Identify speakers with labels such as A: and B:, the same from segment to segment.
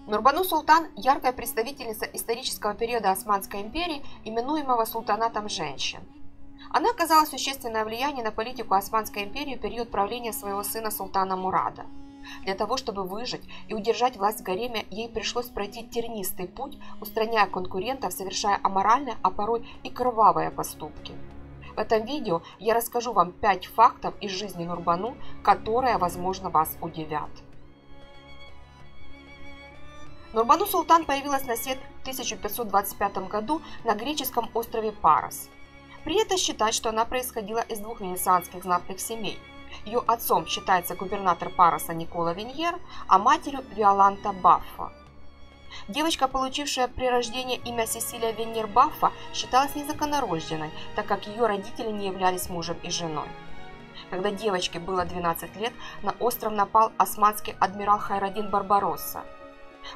A: Нурбану Султан – яркая представительница исторического периода Османской империи, именуемого султанатом женщин. Она оказала существенное влияние на политику Османской империи в период правления своего сына султана Мурада. Для того, чтобы выжить и удержать власть в гареме, ей пришлось пройти тернистый путь, устраняя конкурентов, совершая аморальные, а порой и кровавые поступки. В этом видео я расскажу вам 5 фактов из жизни Нурбану, которые, возможно, вас удивят. Нурбану Султан появилась на свет в 1525 году на греческом острове Парос. Принято считать, что она происходила из 2 венецианских знатных семей. Ее отцом считается губернатор Пароса Никола Виньер, а матерью Виоланта Баффа. Девочка, получившая при рождении имя Сесилия Виньер Баффа, считалась незаконнорожденной, так как ее родители не являлись мужем и женой. Когда девочке было 12 лет, на остров напал османский адмирал Хайраддин Барбаросса.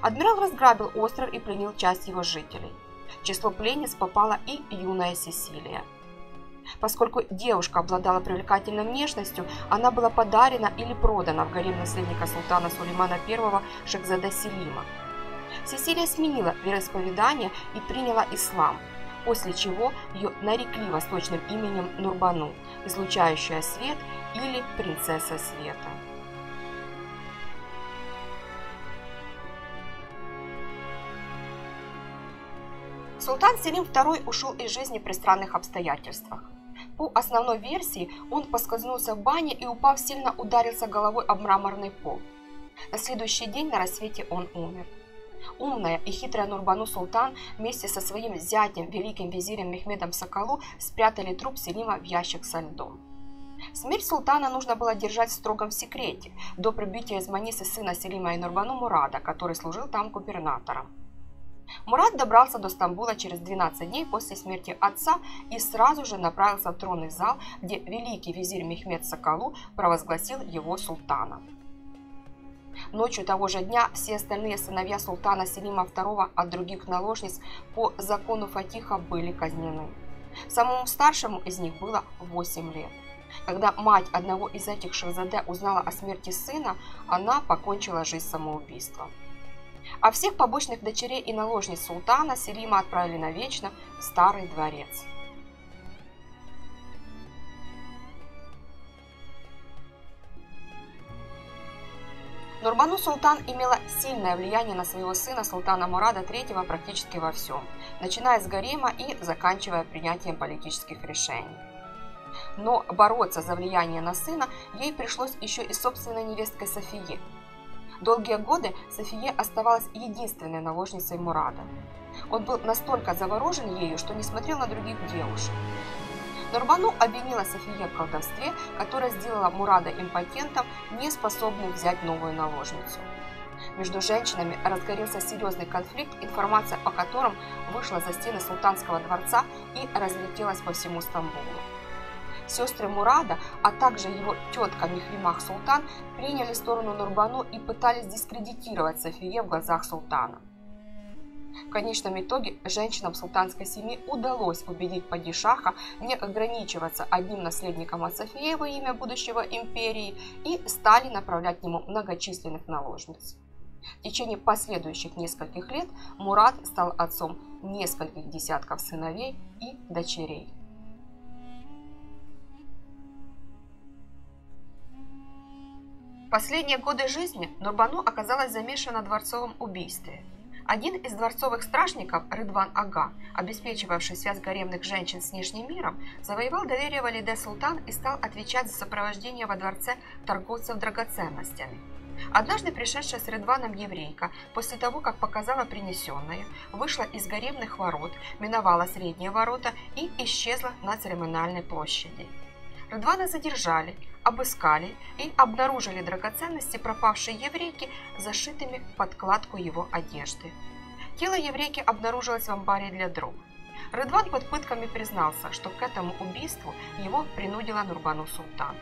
A: Адмирал разграбил остров и пленил часть его жителей. В число пленниц попала и юная Сесилия. Поскольку девушка обладала привлекательной внешностью, она была подарена или продана в гарем наследника султана Сулеймана I Шехзаде Селима. Сесилия сменила вероисповедание и приняла ислам, после чего ее нарекли восточным именем Нурбану, излучающая свет или принцесса света. Султан Селим II ушел из жизни при странных обстоятельствах. По основной версии, он поскользнулся в бане и, упав, сильно ударился головой об мраморный пол. На следующий день на рассвете он умер. Умная и хитрая Нурбану Султан вместе со своим зятем, великим визирем Мехмедом Соколу, спрятали труп Селима в ящик со льдом. Смерть султана нужно было держать в строгом секрете до прибытия из Манисы сына Селима и Нурбану Мурада, который служил там губернатором. Мурад добрался до Стамбула через 12 дней после смерти отца и сразу же направился в тронный зал, где великий визирь Мехмед Соколу провозгласил его султаном. Ночью того же дня все остальные сыновья султана Селима II от других наложниц по закону Фатиха были казнены. Самому старшему из них было 8 лет. Когда мать одного из этих шахзаде узнала о смерти сына, она покончила жизнь самоубийством. А всех побочных дочерей и наложниц султана Селима отправили навечно в Старый дворец. Нурбану Султан имела сильное влияние на своего сына султана Мурада III практически во всем, начиная с гарема и заканчивая принятием политических решений. Но бороться за влияние на сына ей пришлось еще и собственной невесткой Софие. Долгие годы София оставалась единственной наложницей Мурада. Он был настолько заворожен ею, что не смотрел на других девушек. Нурбану обвинила София в колдовстве, которое сделало Мурада импотентом, неспособным взять новую наложницу. Между женщинами разгорелся серьезный конфликт, информация о котором вышла за стены султанского дворца и разлетелась по всему Стамбулу. Сестры Мурада, а также его тетка Мехримах Султан приняли сторону Нурбану и пытались дискредитировать Софие в глазах султана. В конечном итоге женщинам султанской семьи удалось убедить падишаха не ограничиваться одним наследником от Софии во имя будущего империи и стали направлять к нему многочисленных наложниц. В течение последующих нескольких лет Мурад стал отцом нескольких десятков сыновей и дочерей. В последние годы жизни Нурбану оказалась замешана в дворцовом убийстве. Один из дворцовых стражников, Рыдван Ага, обеспечивавший связь гаремных женщин с внешним миром, завоевал доверие Валиде Султан и стал отвечать за сопровождение во дворце торговцев драгоценностями. Однажды пришедшая с Рыдваном еврейка, после того, как показала принесенное, вышла из гаремных ворот, миновала средние ворота и исчезла на церемониальной площади. Рыдвана задержали, обыскали и обнаружили драгоценности пропавшей еврейки, зашитыми в подкладку его одежды. Тело еврейки обнаружилось в амбаре для дров. Рыдван под пытками признался, что к этому убийству его принудила Нурбану Султан.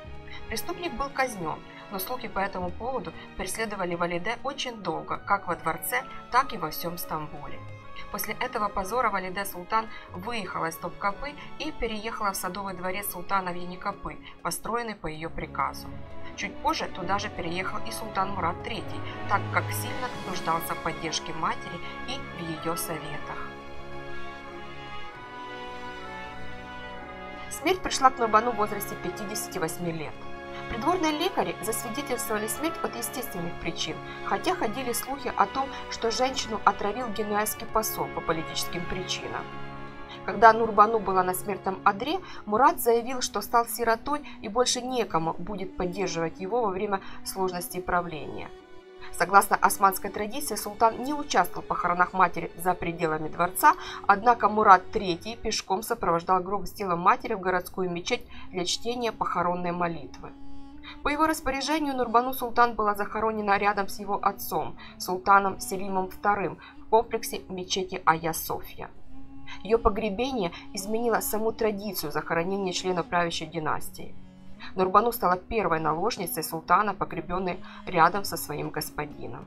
A: Преступник был казнен, но слухи по этому поводу преследовали Валиде очень долго, как во дворце, так и во всем Стамбуле. После этого позора Валиде Султан выехала из Топкапы и переехала в садовый дворец султана в Еникапы, построенный по ее приказу. Чуть позже туда же переехал и султан Мурад III, так как сильно нуждался в поддержке матери и в ее советах. Смерть пришла к Нурбану в возрасте 58 лет. Придворные лекари засвидетельствовали смерть от естественных причин, хотя ходили слухи о том, что женщину отравил генуэзский посол по политическим причинам. Когда Нурбану была на смертном одре, Мурад заявил, что стал сиротой и больше некому будет поддерживать его во время сложностей правления. Согласно османской традиции, султан не участвовал в похоронах матери за пределами дворца, однако Мурад III пешком сопровождал гроб с телом матери в городскую мечеть для чтения похоронной молитвы. По его распоряжению Нурбану Султан была захоронена рядом с его отцом, султаном Селимом II, в комплексе мечети Айя-Софья. Ее погребение изменило саму традицию захоронения членов правящей династии. Нурбану стала первой наложницей султана, погребенной рядом со своим господином.